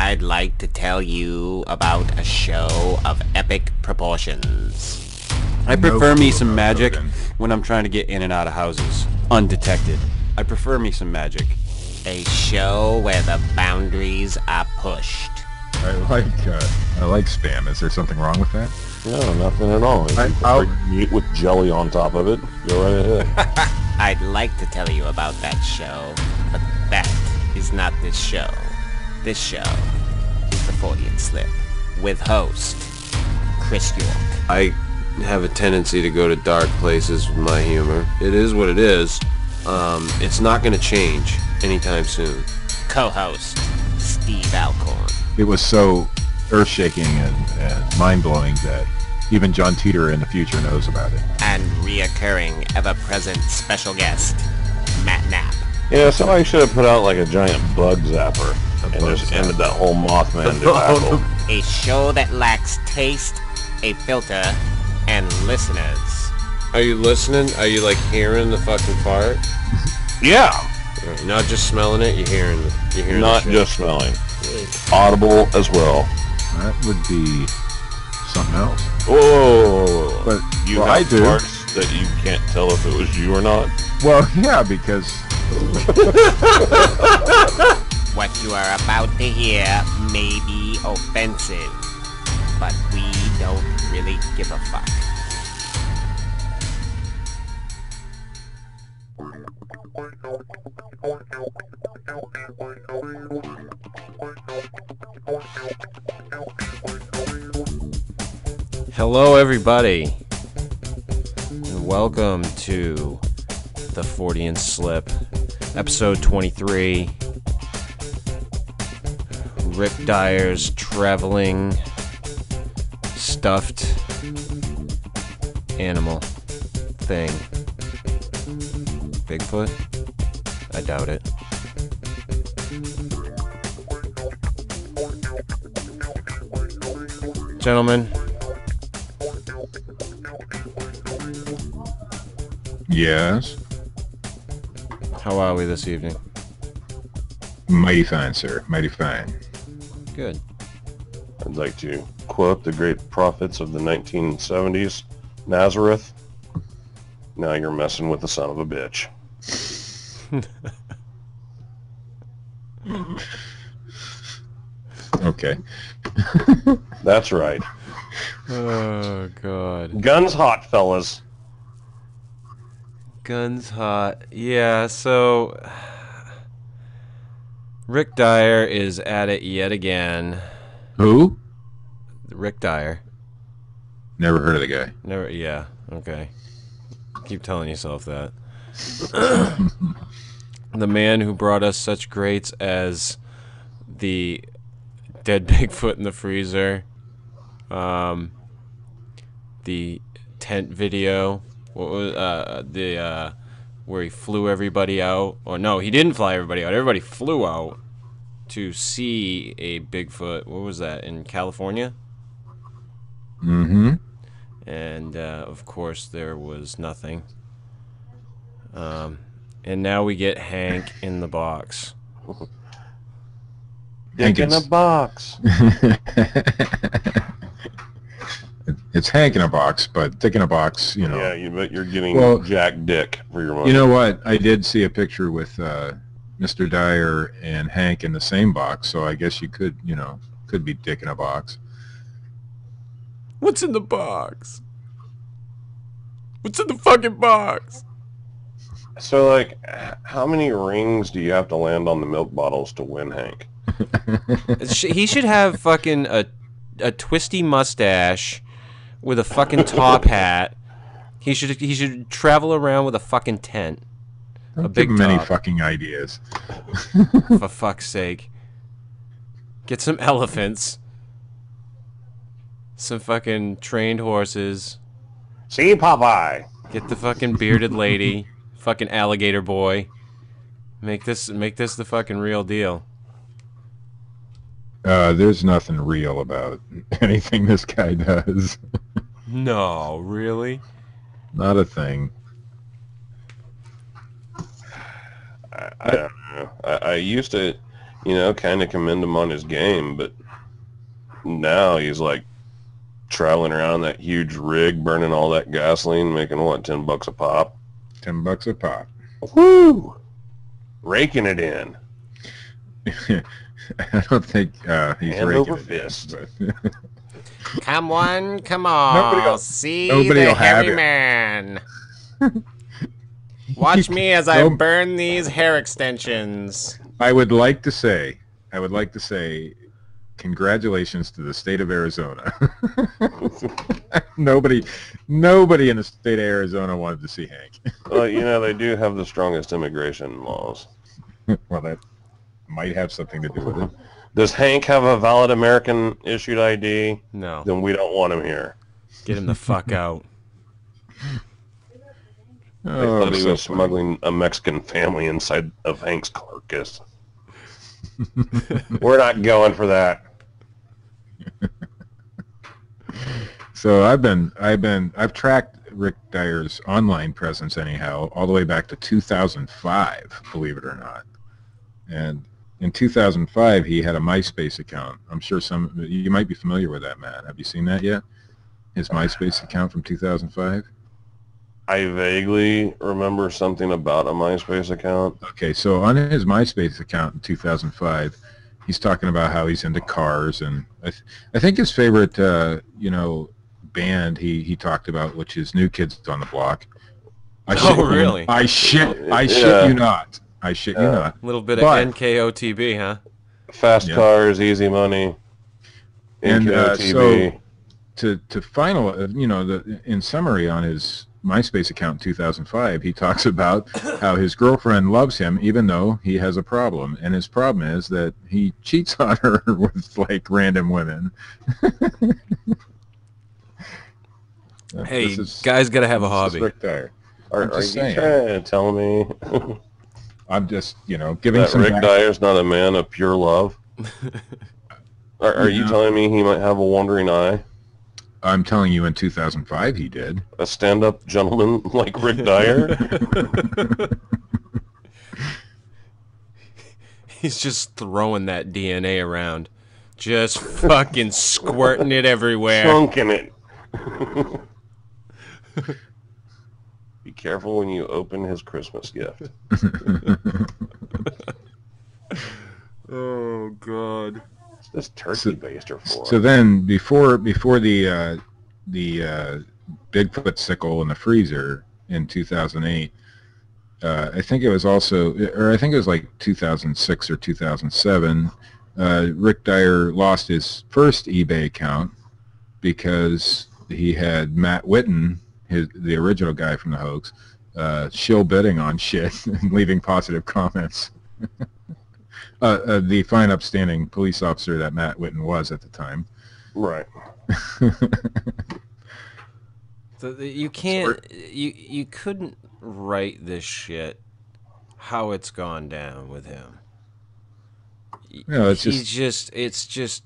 I'd like to tell you about a show of epic proportions. I prefer me some magic when I'm trying to get in and out of houses undetected. I prefer me some magic. A show where the boundaries are pushed. I like spam. Is there something wrong with that? No, nothing at all. If you I'll- prefer meat with jelly on top of it, go right ahead. I'd like to tell you about that show, but that is not this show. This show is the Fortean Slip, with host Chris York. I have a tendency to go to dark places with my humor. It is what it is. It's not going to change anytime soon. Co-host Steve Alcorn. It was so earth-shaking and mind-blowing that even John Teeter in the future knows about it. And reoccurring, ever-present special guest, Matt Knapp. Yeah, somebody should have put out like a giant bug zapper and just ended that whole Mothman debacle. A show that lacks taste, a filter, and listeners. Are you listening? Are you like hearing the fucking fart? Yeah, You're not just smelling it, you're hearing not the shit. just smelling. Audible as well. That would be something else. Whoa! But You well, have I do. parts that you can't tell if it was you or not. Well, yeah, because What you are about to hear may be offensive, but we don't really give a fuck. Hello everybody, and welcome to the Fortean Slip, episode 23. Rick Dyer's traveling stuffed animal thing. Bigfoot? I doubt it. Gentlemen, yes, how are we this evening? mighty fine, sir, mighty fine. Good. I'd like to quote the great prophets of the 1970s, Nazareth. Now you're messing with the son of a bitch. Okay. That's right. Oh, God. Guns hot, fellas. Guns hot. Yeah, so Rick Dyer is at it yet again. Who? Rick Dyer. Never heard of the guy. Never. Yeah. Okay. Keep telling yourself that. The man who brought us such greats as the dead Bigfoot in the freezer, the tent video. What was where he flew everybody out? Or no, he didn't fly everybody out. Everybody flew out to see a Bigfoot. What was that, in California? Mm-hmm. And of course there was nothing. And now we get Hank in the box. Dick in a Hankins. box. It's Hank in a box, but Dick in a box, you know. Yeah, but you're getting Well, Jack Dick for your money. You know what? I did see a picture with Mr. Dyer and Hank in the same box, so I guess you could, could be Dick in a box. What's in the box? What's in the fucking box? So, like, how many rings do you have to land on the milk bottles to win Hank? He should have fucking a twisty mustache with a fucking top hat. He should travel around with a fucking tent. Don't A give big him any top. fucking ideas. For fuck's sake. Get some elephants. Some fucking trained horses. See, Popeye. Get the fucking bearded lady. Fucking alligator boy. Make this the fucking real deal. There's nothing real about anything this guy does. No, really? Not a thing. I don't know. I used to, you know, kind of commend him on his game, but now he's like traveling around that huge rig, burning all that gasoline, making what, $10 a pop? $10 a pop. Woo! Raking it in. I don't think he's Hand raking over it fist. in, but Come on, come on. See nobody the will have hairy it. man. Watch me as I burn these hair extensions. I would like to say, congratulations to the state of Arizona. Nobody in the state of Arizona wanted to see Hank. Well, you know, they do have the strongest immigration laws. Well, that might have something to do with it. Does Hank have a valid American issued ID? No. Then we don't want him here. Get him the fuck out. I thought he so was funny. smuggling a Mexican family inside of Hank's carcass. We're not going for that. So I've tracked Rick Dyer's online presence anyhow, all the way back to 2005, believe it or not. And in 2005, he had a MySpace account. I'm sure you might be familiar with that, Matt. Have you seen that yet? His MySpace account from 2005? I vaguely remember something about a MySpace account. Okay, so on his MySpace account in 2005, he's talking about how he's into cars, and I think his favorite, band he talked about, which is New Kids on the Block. Really? I shit Yeah. you not. I shit you not. A little bit of But- NKOTB, huh? Fast Yeah. cars, easy money. And NKOTB. so to final, in summary on his MySpace account in 2005, he talks about how his girlfriend loves him even though he has a problem, and his problem is that he cheats on her with like random women. Hey, This is- guys gotta have a this is hobby. Rick Dyer. Are I'm you just saying. trying to tell me I'm just, giving that some Rick back- Dyer's not a man of pure love? Are you No. telling me he might have a wandering eye? I'm telling you, in 2005 he did. A stand-up gentleman like Rick Dyer? He's just throwing that DNA around. Just fucking squirting it everywhere. Chunking it. Be careful when you open his Christmas gift. Oh, God. What's this turkey baster for? So then, before the Bigfoot sickle in the freezer in 2008, I think it was like 2006 or 2007. Rick Dyer lost his first eBay account because he had Matt Witten, the original guy from the hoax, shill bidding on shit and leaving positive comments. The fine, upstanding police officer that Matt Witten was at the time. Right. You can't... You couldn't write this shit how it's gone down with him. No, it's It's just...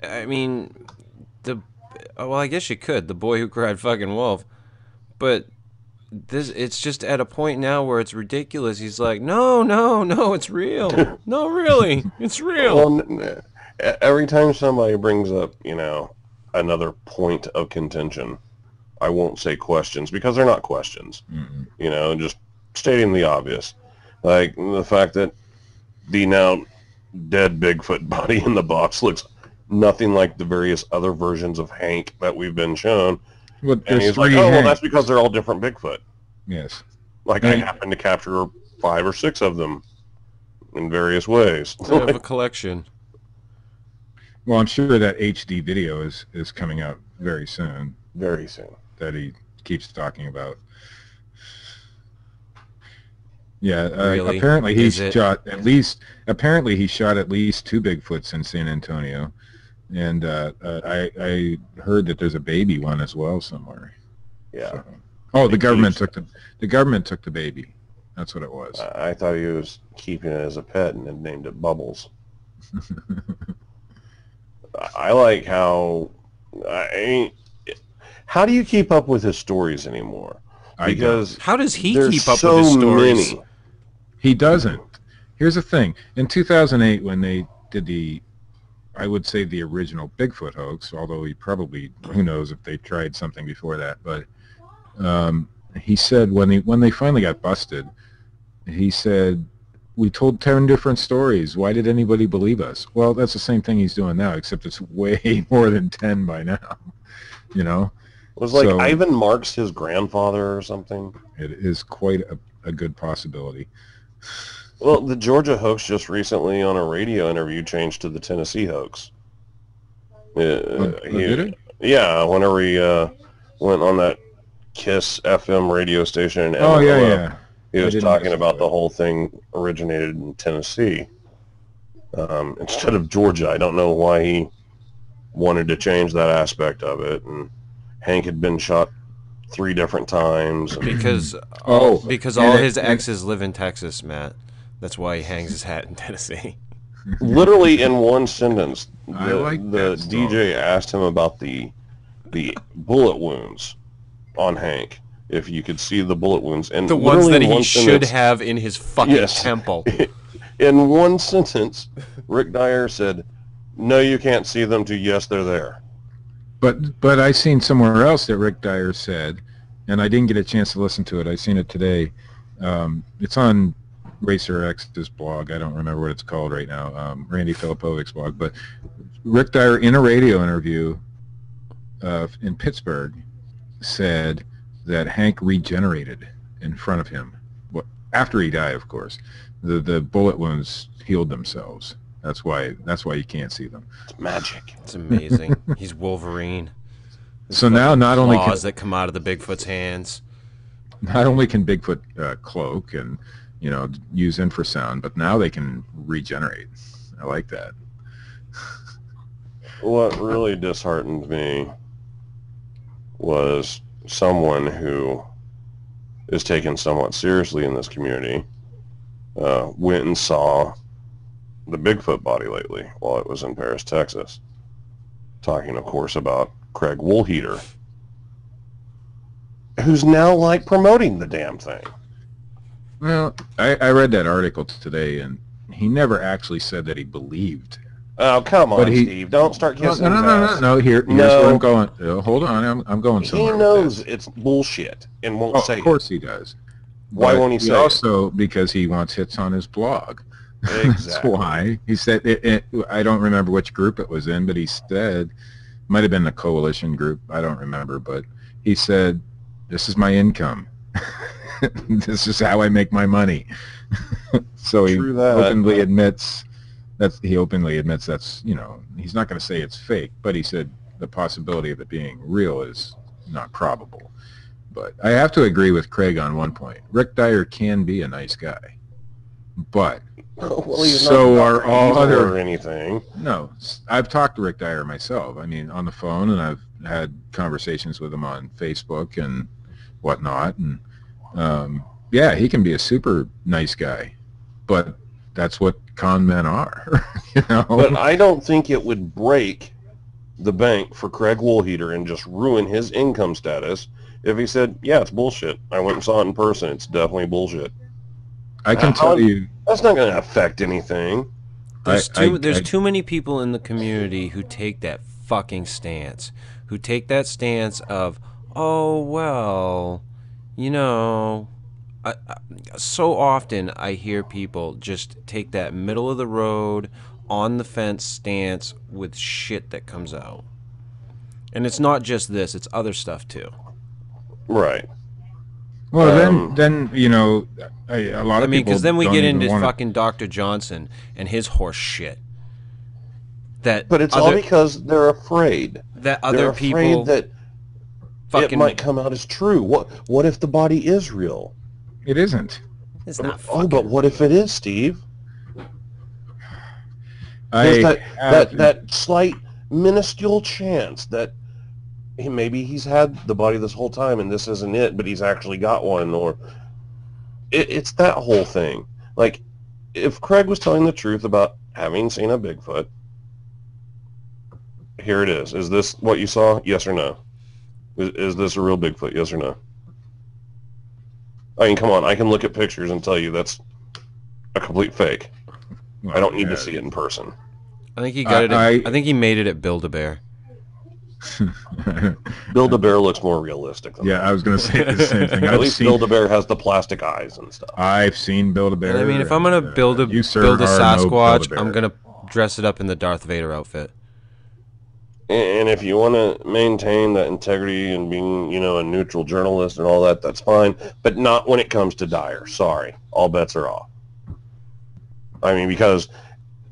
I mean... Well, I guess you could. The boy who cried fucking wolf. But... it's just at a point now where it's ridiculous. He's like, no, it's real. No, really, it's real. Well, every time somebody brings up, another point of contention, I won't say questions because they're not questions. Mm-mm. Just stating the obvious. Like the fact that the now dead Bigfoot body in the box looks nothing like the various other versions of Hank that we've been shown. Well, And there's he's like, three oh, well, Hanks. that's because they're all different Bigfoot. Yes. Like, I happen to capture 5 or 6 of them in various ways. I have a collection. Well, I'm sure that HD video is coming out very soon Very soon. that he keeps talking about. Yeah, Really? apparently he Is it? shot at least 2 Bigfoots in San Antonio, and I heard that there's a baby one as well somewhere. Yeah. So. Oh, the government took the baby. That's what it was. I thought he was keeping it as a pet and had named it Bubbles. I like how... how do you keep up with his stories anymore? I Because How does he there's keep up so with his stories? many. He doesn't. Here's the thing. In 2008, when they did I would say the original Bigfoot hoax, although who knows if they tried something before that, but he said when they finally got busted, he said, we told 10 different stories. Why did anybody believe us? Well, that's the same thing he's doing now, except it's way more than 10 by now, you know? Was like Ivan Marks his grandfather or something? It is quite a good possibility. Well, the Georgia hoax just recently on a radio interview changed to the Tennessee hoax. Did it? Yeah, whenever he went on that KISS FM radio station in Oh, Amarillo, yeah. he was talking about the whole thing originated in Tennessee instead of Georgia. I don't know why he wanted to change that aspect of it. And Hank had been shot 3 different times. Because all his exes live in Texas, Matt. That's why he hangs his hat in Tennessee. Literally in one sentence, the DJ asked him about the bullet wounds on Hank. If you could see the bullet wounds, and the ones that he should have in his fucking temple. In one sentence, Rick Dyer said, "No, you can't see them." To "Yes, they're there." But I seen somewhere else that Rick Dyer said, and I didn't get a chance to listen to it. I seen it today. It's on Racer X's blog. I don't remember what it's called right now. Randy Filipovic's blog. But Rick Dyer, in a radio interview in Pittsburgh, said that Hank regenerated in front of him. After he died, of course. The bullet wounds healed themselves. That's why you can't see them. It's magic. It's amazing. He's Wolverine. So now not only claws that come out of the Bigfoot's hands. Not only can Bigfoot cloak and use infrasound, but now they can regenerate. I like that. What really disheartened me was someone who is taken somewhat seriously in this community went and saw the Bigfoot body lately while it was in Paris, Texas. Talking, of course, about Craig Woolheater, who's now like promoting the damn thing. Well, I read that article today, and he never actually said that he believed. Oh, come on, Steve. Don't start kissing No. Here's where I'm going. Hold on, I'm going somewhere. He knows it's bullshit and won't say it. Of course he does. Why won't he say it? Also, because he wants hits on his blog. Exactly. That's why. He said, I don't remember which group it was in, but he said, might have been the coalition group, I don't remember, but he said, this is my income. This is how I make my money. So he openly admits that's, he's not going to say it's fake, but he said the possibility of it being real is not probable. But I have to agree with Craig on one point. Rick Dyer can be a nice guy, but well, he's so not are all other or anything. No, I've talked to Rick Dyer myself. I mean, on the phone, and I've had conversations with him on Facebook and whatnot. And yeah, he can be a super nice guy, but that's what con men are. But I don't think it would break the bank for Craig Woolheater and just ruin his income status if he said, yeah, it's bullshit. I went and saw it in person. It's definitely bullshit. I can tell you that's not going to affect anything. There's too many people in the community who take that fucking stance, who take that stance of, oh, well, so often I hear people just take that middle of the road, on the fence stance with shit that comes out. And it's not just this, it's other stuff too. Right. Well, then a lot of people. Because then we get into fucking Dr. Johnson and his horse shit. But it's all because they're afraid. That other people. They're afraid that it might come out as true. What if the body is real? It isn't. It's not fucking. Oh, but what if it is, Steve? There's that slight minuscule chance that maybe he's had the body this whole time and this isn't it, but he's actually got one, or it's that whole thing. Like, if Craig was telling the truth about having seen a Bigfoot, here it is. Is this what you saw? Yes or no? Is this a real Bigfoot? Yes or no? I mean, come on. I can look at pictures and tell you that's a complete fake. Well, I don't need to see it in person. I think he got it. I think he made it at Build-A-Bear. Build-A-Bear looks more realistic than that. I was going to say the same thing. At least Build-A-Bear has the plastic eyes and stuff. I've seen Build-A-Bear. I mean, if I'm going to build a Sasquatch, I'm going to dress it up in the Darth Vader outfit. And if you want to maintain that integrity and being, a neutral journalist and all that, that's fine. But not when it comes to Dyer. Sorry. All bets are off. I mean, because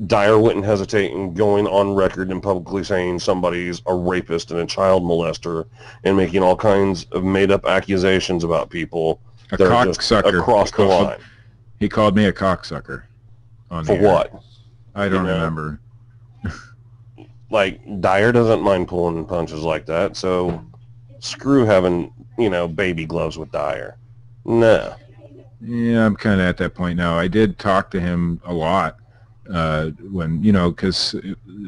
Dyer wouldn't hesitate in going on record and publicly saying somebody's a rapist and a child molester and making all kinds of made-up accusations about people. A cocksucker. Across the line. He called me a cocksucker. For what? I don't remember. Like, Dyer doesn't mind pulling punches like that, so screw having, baby gloves with Dyer. No. Yeah, I'm kind of at that point now. I did talk to him a lot when, because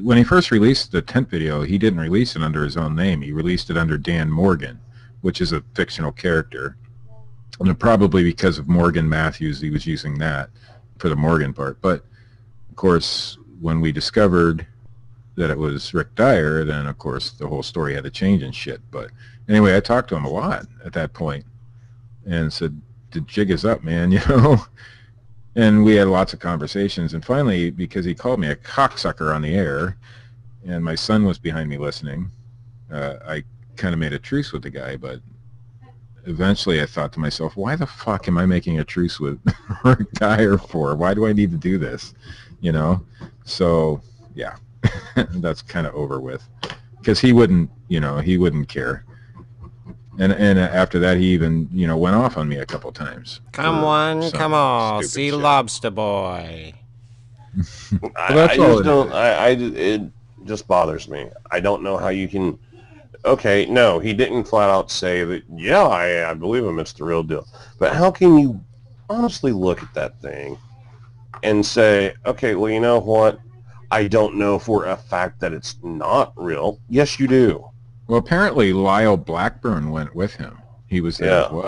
when he first released the tent video, he didn't release it under his own name. He released it under Dan Morgan, which is a fictional character. And probably because of Morgan Matthews, he was using that for the Morgan part. But, of course, when we discovered that it was Rick Dyer, then, of course, the whole story had to change and shit. But anyway, I talked to him a lot at that point and said, the jig is up, man, And we had lots of conversations. And finally, because he called me a cocksucker on the air, and my son was behind me listening, I kind of made a truce with the guy. But eventually I thought to myself, why the fuck am I making a truce with Rick Dyer for? Why do I need to do this? So, yeah, that's kind of over with. Because he wouldn't care. And after that, he even, went off on me a couple times. Come on, see shit. Lobster Boy. It just bothers me. I don't know how you can... Okay, no, he didn't flat out say that, yeah, I believe him, it's the real deal. But how can you honestly look at that thing and say, okay, well, you know what? I don't know for a fact that it's not real. Yes, you do. Well, apparently Lyle Blackburn went with him. He was there as well.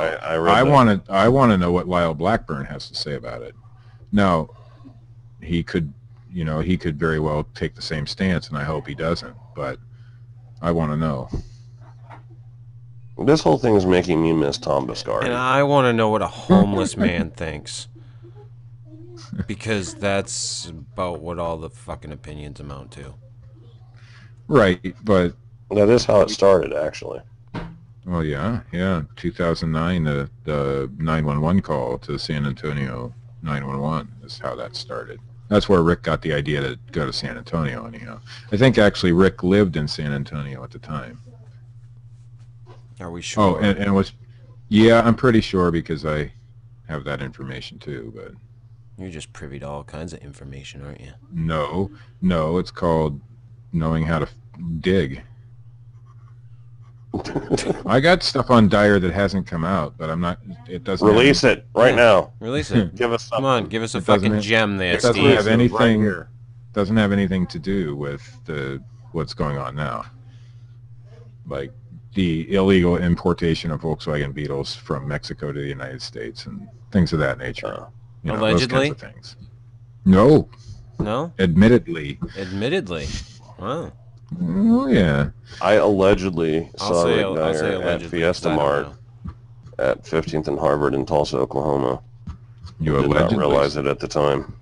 I want to know what Lyle Blackburn has to say about it. Now, he could very well take the same stance, and I hope he doesn't. But I want to know. This whole thing is making me miss Tom Biscardi. And I want to know what a homeless man thinks. Because that's about what all the fucking opinions amount to. Right, but... That is how it started, actually. Well, yeah. 2009, the 911 call to San Antonio 911 is how that started. That's where Rick got the idea to go to San Antonio, anyhow. I think, actually, Rick lived in San Antonio at the time. Are we sure? Oh, and it was... Yeah, I'm pretty sure because I have that information, too, but... You're just privy to all kinds of information, aren't you? No, it's called knowing how to dig. I got stuff on Dyer that hasn't come out, but I'm not. It doesn't. Release it right now. Release it. Give us something. Come on, give us a fucking gem there, It doesn't Steve. have anything. Right doesn't have anything to do with what's going on now. Like the illegal importation of Volkswagen Beetles from Mexico to the United States and things of that nature. Allegedly. Those kinds of things. No. No. Admittedly. Wow. Oh yeah. I allegedly saw Rick Dyer at allegedly, Fiesta Mart at 15th and Harvard in Tulsa, Oklahoma. You did allegedly not realize it at the time.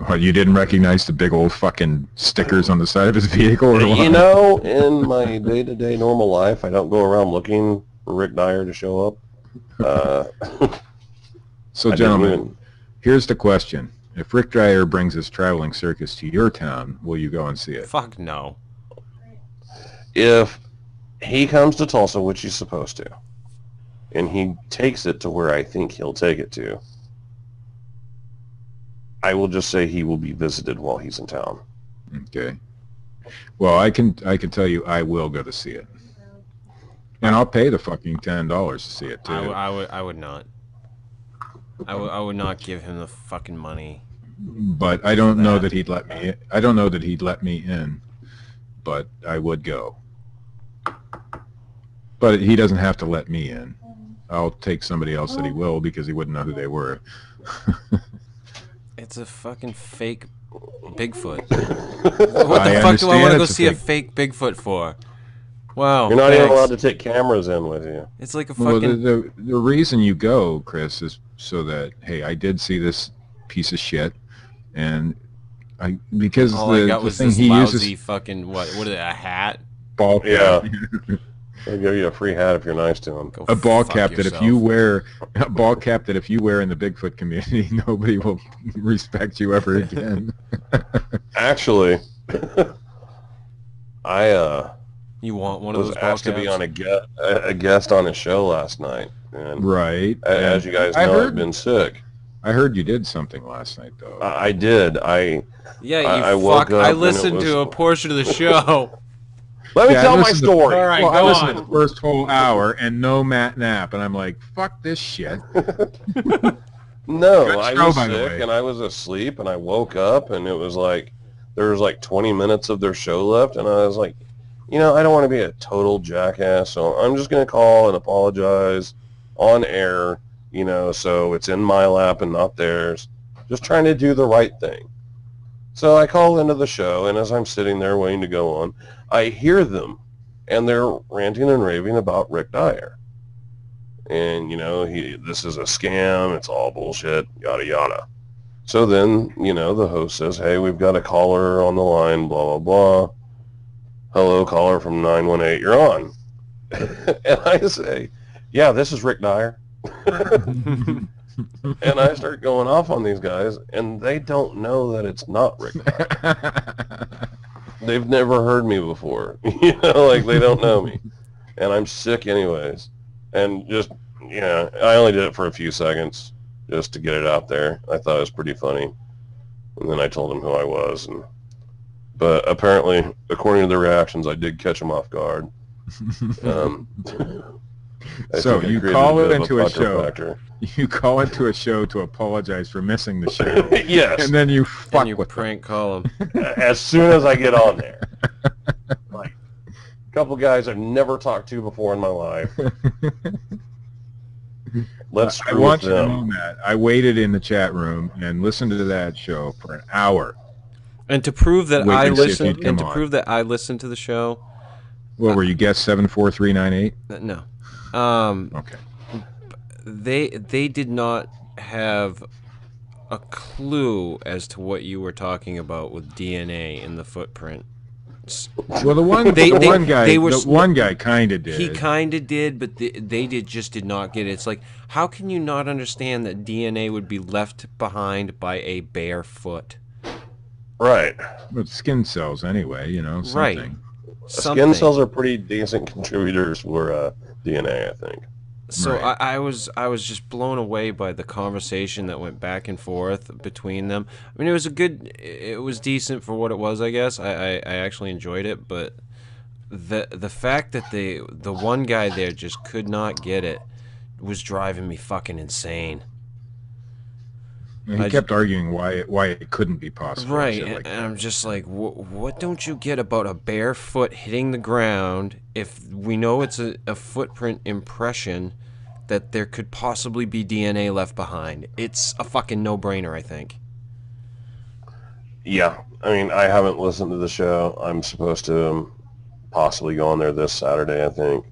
Or you didn't recognize the big old fucking stickers on the side of his vehicle? Or what? In my day-to-day normal life, I don't go around looking for Rick Dyer to show up. So, gentlemen, here's the question. If Rick Dyer brings his traveling circus to your town, will you go and see it? Fuck no. If he comes to Tulsa, which he's supposed to, and he takes it to where I think he'll take it to, I will just say he will be visited while he's in town. Okay. Well, I can tell you I will go to see it. And I'll pay the fucking $10 to see it, too. I would not. I would not give him the fucking money. But I don't know that he'd let me. I don't know that he'd let me in. But I would go. But he doesn't have to let me in. I'll take somebody else that he will because he wouldn't know who they were. It's a fucking fake Bigfoot. What the fuck do I want to go see a fake Bigfoot for? Wow. You're not even allowed to take cameras in with you. It's like a fucking... Well, the reason you go, Chris, is so that, hey, I did see this piece of shit, and because all I got the was thing this he lousy uses... fucking, what is it, a hat? Ball cap. Yeah. They'll give you a free hat if you're nice to them. Go A ball fuck cap yourself. that if you wear... A ball cap that if you wear in the Bigfoot community, nobody will respect you ever again. Actually, You want one of those was ball asked to be caps? on a guest on his show last night, and Right. as you guys know, I've been sick. I heard you did something last night, though. I did. Yeah, you I woke fuck. up I and it listened was- to a portion of the show. Let me Yeah, tell my listen to- story. All right, Well, I go listened to on. the first whole hour and no Matt nap, and I'm like, fuck this shit. No, Good I show, was by the sick way. and I was asleep, and I woke up and it was like there was like 20 minutes of their show left, and I was like, I don't want to be a total jackass, so I'm just gonna call and apologize on air, so it's in my lap and not theirs. Just trying to do the right thing. So I call into the show, and as I'm sitting there waiting to go on, I hear them, and they're ranting and raving about Rick Dyer. And, this is a scam, it's all bullshit, yada, yada. So then, the host says, hey, we've got a caller on the line, blah, blah, blah. Hello, caller from 918, you're on. And I say, yeah, this is Rick Dyer. And I start going off on these guys, and they don't know that it's not Rick Dyer. They've never heard me before. Like they don't know me. And I'm sick anyways. And just, I only did it for a few seconds just to get it out there. I thought it was pretty funny. And then I told them who I was. But apparently, according to the reactions, I did catch them off guard. So you call it into a show. Factor. You call into a show to apologize for missing the show. Yes. And then you fuck And you with prank call him. As soon as I get on there. Like, a couple guys I've never talked to before in my life. Let's I screw want with you to them. know that. I waited in the chat room and listened to that show for an hour. And to prove that Wait I and see if listened, he'd come and to on. prove that I listened to the show, What were you, guess 74398? no. Okay. They did not have a clue as to what you were talking about with DNA in the footprint. Well, the one guy kind of did. He kind of did, but they did not get it. It's like, how can you not understand that DNA would be left behind by a bare foot? Right. With skin cells anyway, something. Right. Skin cells are pretty decent contributors for DNA, I think. So Right. I was just blown away by the conversation that went back and forth between them. I mean, it was decent for what it was, I guess. I actually enjoyed it, but the fact that the one guy there just could not get it was driving me fucking insane. And he kept arguing why it couldn't be possible. Right, shit and, like and I'm just like, what don't you get about a bare foot hitting the ground if we know it's a footprint impression that there could possibly be DNA left behind? It's a fucking no-brainer, I think. Yeah. I mean, I haven't listened to the show. I'm supposed to possibly go on there this Saturday, I think.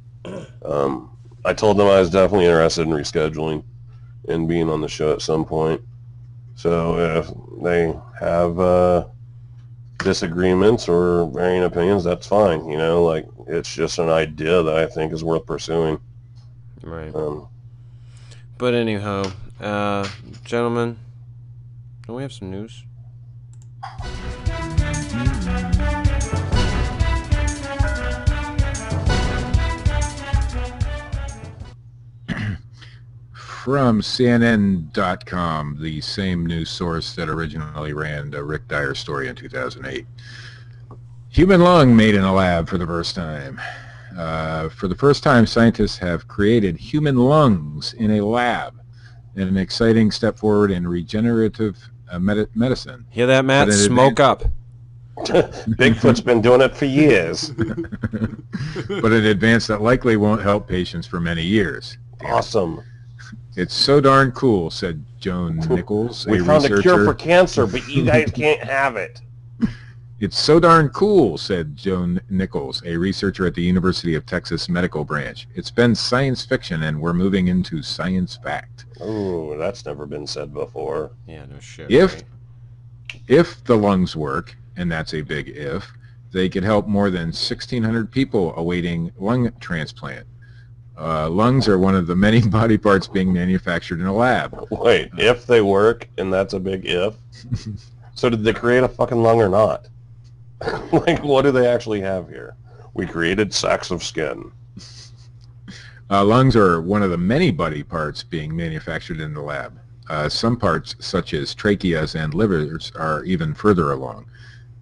I told them I was definitely interested in rescheduling and being on the show at some point. So if they have disagreements or varying opinions, that's fine. Like it's just an idea that I think is worth pursuing. Right. But anyhow, gentlemen, don't we have some news? From CNN.com, the same news source that originally ran the Rick Dyer story in 2008. Human lung made in a lab for the first time. For the first time, scientists have created human lungs in a lab, an exciting step forward in regenerative medicine. Hear that, Matt? But in Smoke up. Bigfoot's been doing it for years. But an advance that likely won't help patients for many years. Awesome. It's so darn cool, said Joan Nichols, We a found a cure for researcher. cancer, but you guys can't have it. It's so darn cool, said Joan Nichols, a researcher at the University of Texas Medical Branch. It's been science fiction, and we're moving into science fact. Oh, that's never been said before. Yeah, no shit. If right? the lungs work, and that's a big if, they could help more than 1,600 people awaiting lung transplant. Lungs are one of the many body parts being manufactured in a lab. Wait, if they work, and that's a big if? So did they create a fucking lung or not? Like, what do they actually have here? We created sacks of skin. Lungs are one of the many body parts being manufactured in the lab. Some parts, such as tracheas and livers, are even further along.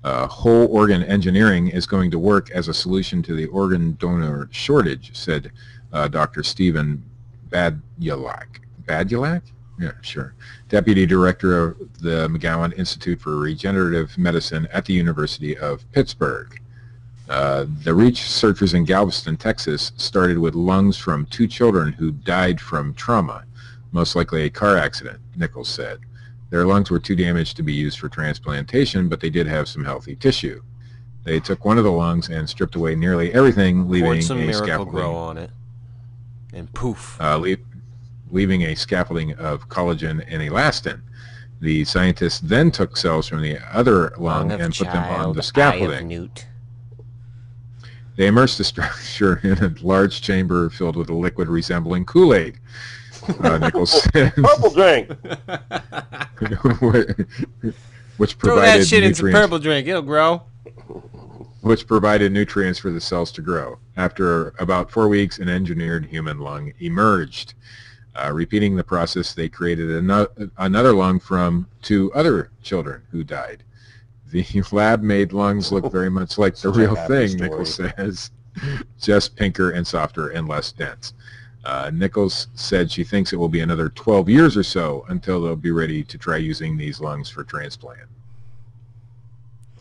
Whole organ engineering is going to work as a solution to the organ donor shortage, said Dr. Stephen Badulak. Badulak? Yeah, sure. Deputy Director of the McGowan Institute for Regenerative Medicine at the University of Pittsburgh. The researchers in Galveston, Texas, started with lungs from 2 children who died from trauma, most likely a car accident, Nichols said. Their lungs were too damaged to be used for transplantation, but they did have some healthy tissue. They took one of the lungs and stripped away nearly everything, leaving Poured some a Miracle scaffolding. Grow on it, and poof. Leaving a scaffolding of collagen and elastin. The scientists then took cells from the other lung and put them on the scaffolding. They immersed the structure in a large chamber filled with a liquid resembling Kool-Aid. Nichols said, Purple drink! which Throw that provided shit in some nutrients, purple drink, it'll grow. which provided nutrients for the cells to grow. After about 4 weeks, an engineered human lung emerged. Repeating the process, they created another lung from 2 other children who died. The lab-made lungs look very much like the real thing, Nichols says, just pinker and softer and less dense. Nichols said she thinks it will be another 12 years or so until they'll be ready to try using these lungs for transplant.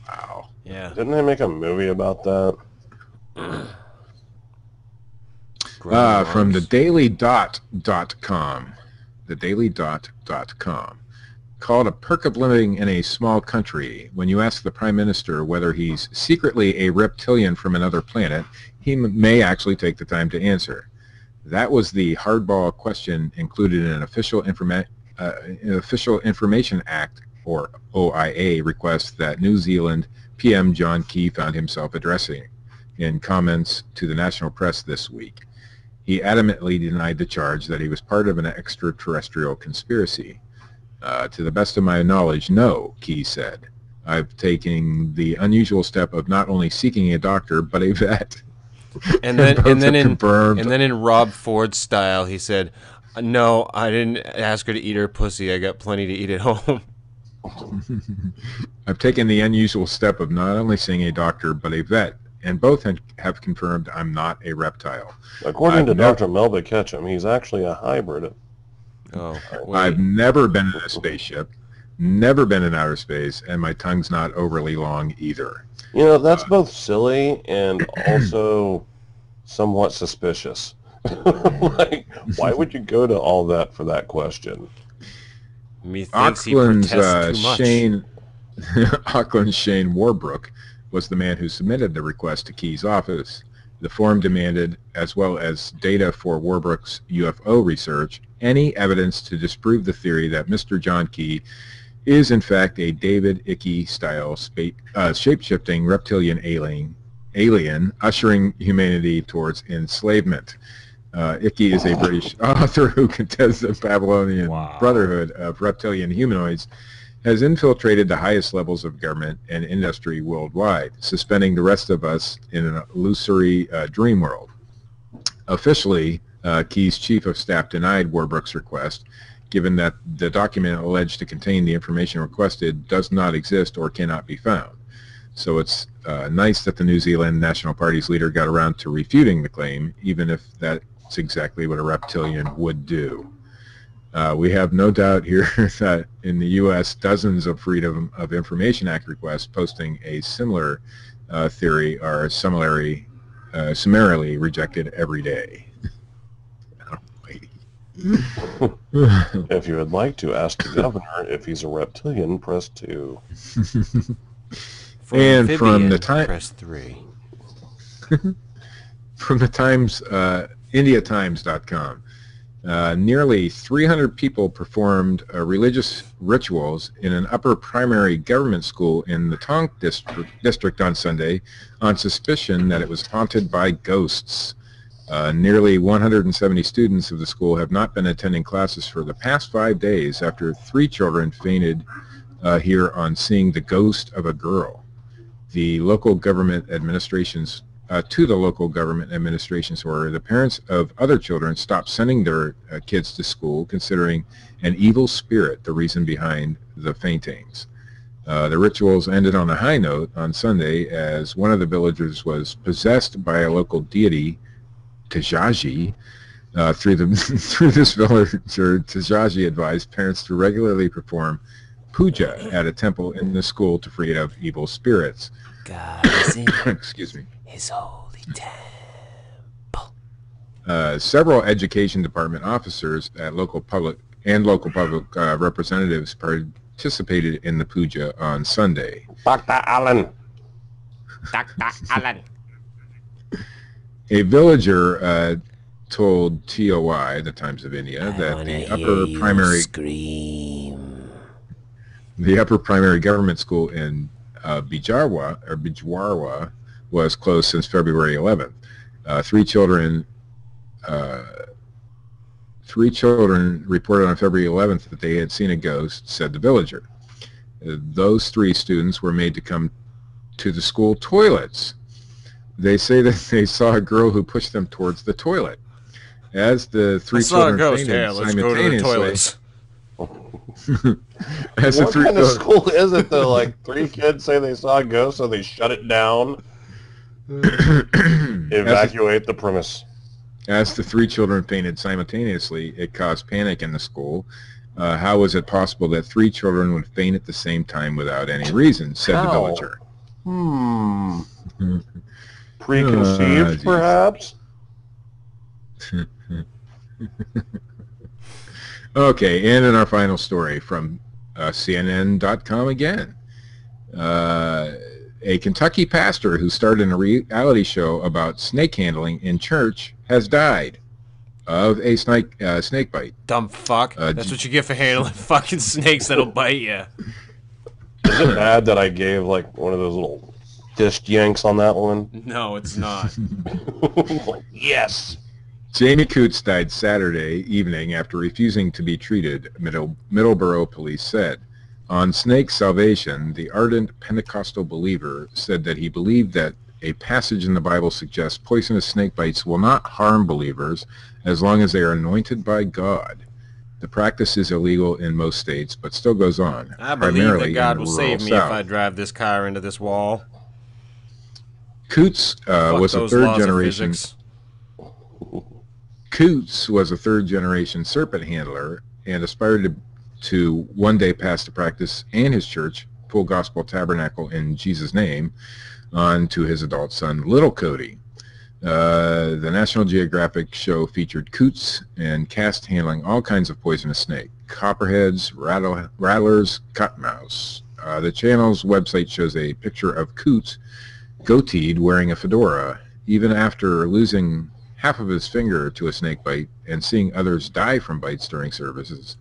Wow. Yeah. Didn't they make a movie about that? From the daily.com, thedaily.com, called A Perk of Living in a Small Country. When you ask the Prime Minister whether he's secretly a reptilian from another planet, he may actually take the time to answer. That was the hardball question included in an Official Information Act, or OIA, request that New Zealand PM John Key found himself addressing in comments to the national press this week. He adamantly denied the charge that he was part of an extraterrestrial conspiracy. To the best of my knowledge, no, Key said. I've taken the unusual step of not only seeking a doctor, but a vet. And then in Rob Ford style, he said, "No, I didn't ask her to eat her pussy. I got plenty to eat at home." I've taken the unusual step of not only seeing a doctor, but a vet, and both have confirmed I'm not a reptile. According to Dr. Melba Ketchum, he's actually a hybrid. Oh, I've never been in a spaceship, never been in outer space, and my tongue's not overly long either. You know, that's both silly and also somewhat suspicious. Like, why would you go to all that for that question? Methinks he protests too much. Auckland's Shane Warbrook was the man who submitted the request to Key's office. The form demanded, as well as data for Warbrook's UFO research, any evidence to disprove the theory that Mr. John Key is in fact a David Icke-style shape-shifting reptilian alien ushering humanity towards enslavement. Icke is a British author who contests the Babylonian Brotherhood of reptilian humanoids has infiltrated the highest levels of government and industry worldwide, suspending the rest of us in an illusory dream world. Officially, Key's chief of staff denied Warbrook's request, given that the document alleged to contain the information requested does not exist or cannot be found. So it's nice that the New Zealand National Party's leader got around to refuting the claim, even if that's exactly what a reptilian would do. We have no doubt here that in the U.S., dozens of Freedom of Information Act requests posting a similar theory are summarily rejected every day. If you would like to ask the governor if he's a reptilian, press 2. For And amphibian, from the time press 3. from the Times, IndiaTimes.com. Nearly 300 people performed religious rituals in an upper primary government school in the Tonk district on Sunday on suspicion that it was haunted by ghosts. Nearly 170 students of the school have not been attending classes for the past 5 days after 3 children fainted here on seeing the ghost of a girl. The local government administrations to the local government administration's order, the parents of other children stopped sending their kids to school, considering an evil spirit the reason behind the faintings. The rituals ended on a high note on Sunday as one of the villagers was possessed by a local deity, Tajaji. Through this villager, Tajaji advised parents to regularly perform puja at a temple in the school to free it of evil spirits. God is in Excuse me. his holy temple. Several education department officers at local public representatives participated in the puja on Sunday. Dr. Allen. Dr. Allen. A villager told TOI, the Times of India, that the upper primary government school in Bijwarwa was closed since February 11th. Three children reported on February 11th that they had seen a ghost, said the villager. Those 3 students were made to come to the school toilets. They say that they saw a girl who pushed them towards the toilet. As the 3 children fainted simultaneously, What kind of school is it though? Like 3 kids say they saw a ghost, so they shut it down, evacuate the premise. As the 3 children fainted simultaneously, it caused panic in the school. How was it possible that 3 children would faint at the same time without any reason, said the villager. Preconceived, perhaps? Okay, and in our final story from CNN.com again. A Kentucky pastor who starred in a reality show about snake handling in church has died of a snake bite. Dumb fuck. That's what you get for handling fucking snakes that'll bite you. Is it bad that I gave like one of those little disc yanks on that one? No, it's not. Yes. Jamie Coots died Saturday evening after refusing to be treated, Middleborough police said. On snake salvation, the ardent Pentecostal believer said that he believed that a passage in the Bible suggests poisonous snake bites will not harm believers as long as they are anointed by God. The practice is illegal in most states, but still goes on. I believe that God will save me if I drive this car into this wall. Coots was a third-generation. Coots was a third-generation serpent handler and aspired to one day pass the practice and his church, Full Gospel Tabernacle in Jesus' name, on to his adult son, Little Cody. The National Geographic show featured Coots and cast handling all kinds of poisonous snake, copperheads, rattlers, cottonmouths. The channel's website shows a picture of Coots, goateed, wearing a fedora. Even after losing half of his finger to a snake bite and seeing others die from bites during services,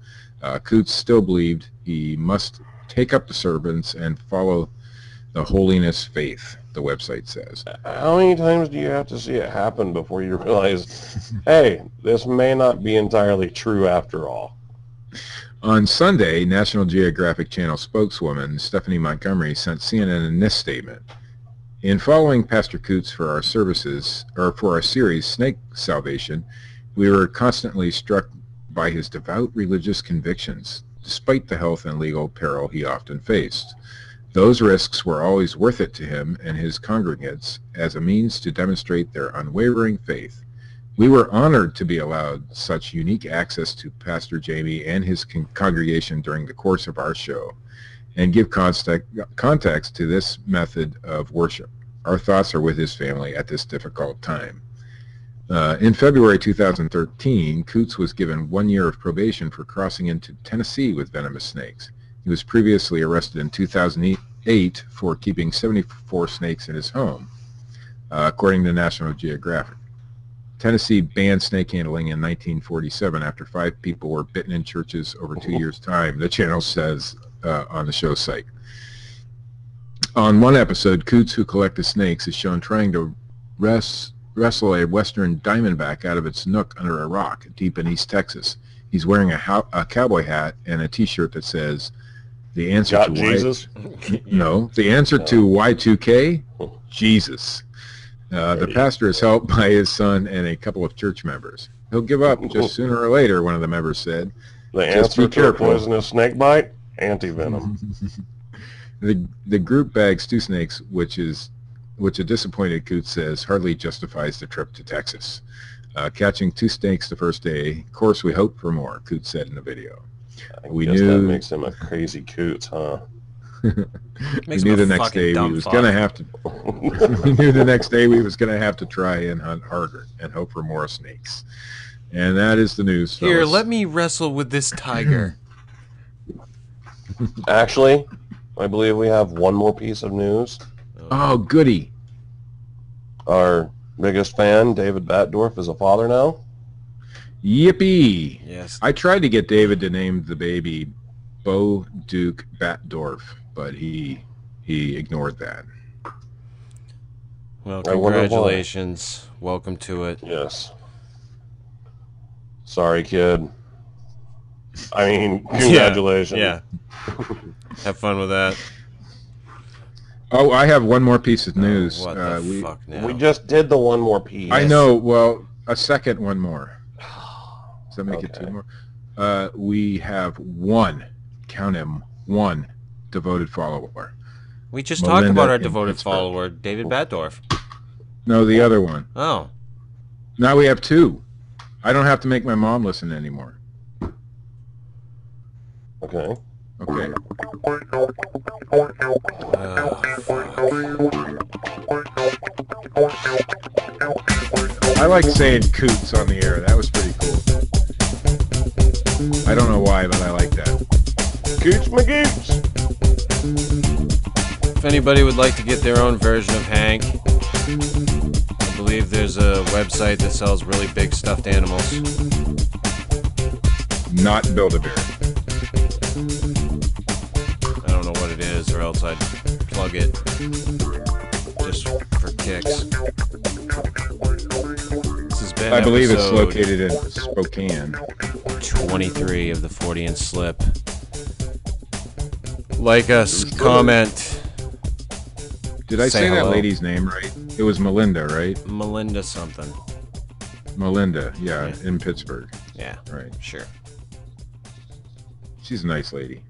Coots still believed he must take up the servants and follow the holiness faith, the website says. How many times do you have to see it happen before you realize, hey, this may not be entirely true after all? On Sunday, National Geographic Channel spokeswoman Stephanie Montgomery sent CNN this statement. In following Pastor Coots for our services, or for our series, Snake Salvation, we were constantly struck by his devout religious convictions, despite the health and legal peril he often faced. Those risks were always worth it to him and his congregants as a means to demonstrate their unwavering faith. We were honored to be allowed such unique access to Pastor Jamie and his congregation during the course of our show, and give context to this method of worship. Our thoughts are with his family at this difficult time. In February 2013, Coots was given 1 year of probation for crossing into Tennessee with venomous snakes. He was previously arrested in 2008 for keeping 74 snakes in his home, according to National Geographic. Tennessee banned snake handling in 1947 after 5 people were bitten in churches over 2 years' time, the channel says on the show site. On one episode, Coots, who collected snakes, is shown trying to wrestle a western diamondback out of its nook under a rock deep in East Texas. He's wearing a cowboy hat and a T-shirt that says, "The answer Got to Jesus?" No, the answer to Y2K, Jesus. The pastor is helped by his son and a couple of church members. He'll give up just sooner or later, one of the members said. The Just answer be to a careful. poisonous snake bite? Anti-venom. The group bags 2 snakes, which a disappointed Coots says hardly justifies the trip to Texas. Catching 2 snakes the first day. Of course, we hope for more, Coots said in the video. I We guess knew- that makes him a crazy Coots, huh? We knew the next day we was gonna have to. We knew the next day we was gonna have to try and hunt harder and hope for more snakes. And that is the news. Here, fellas. let me wrestle with this tiger. Actually, I believe we have one more piece of news. Oh, goody! Our biggest fan, David Batdorf, is a father now. Yippee! Yes. I tried to get David to name the baby Bo Duke Batdorf, but he ignored that. Well, I wonder why. congratulations. Welcome to it. Yes. Sorry, kid. I mean, congratulations. Yeah. Have fun with that. Oh, I have one more piece of news. What the fuck now? We just did the one more piece. I know. Well, a second one more. Does that make it Okay. 2 more? We have one. Count him. One devoted follower. We just Melinda talked about our in devoted Pittsburgh. follower, David Batdorf. No, the other one. Oh. Now we have 2. I don't have to make my mom listen anymore. Okay. Okay. I like saying Coots on the air. That was pretty cool. I don't know why, but I like that. Coots McGoots. If anybody would like to get their own version of Hank, I believe there's a website that sells really big stuffed animals. Not Build-A-Bear. I don't know what it is, or else I'd plug it just for kicks. This has been I believe it's episode located in Spokane. 23 of the Fortean Slip. Like us, comment. Did I Say say that hello. lady's name right? It was Melinda, right? Melinda something. Melinda, yeah, Yeah. in Pittsburgh. Yeah, Right. sure. She's a nice lady.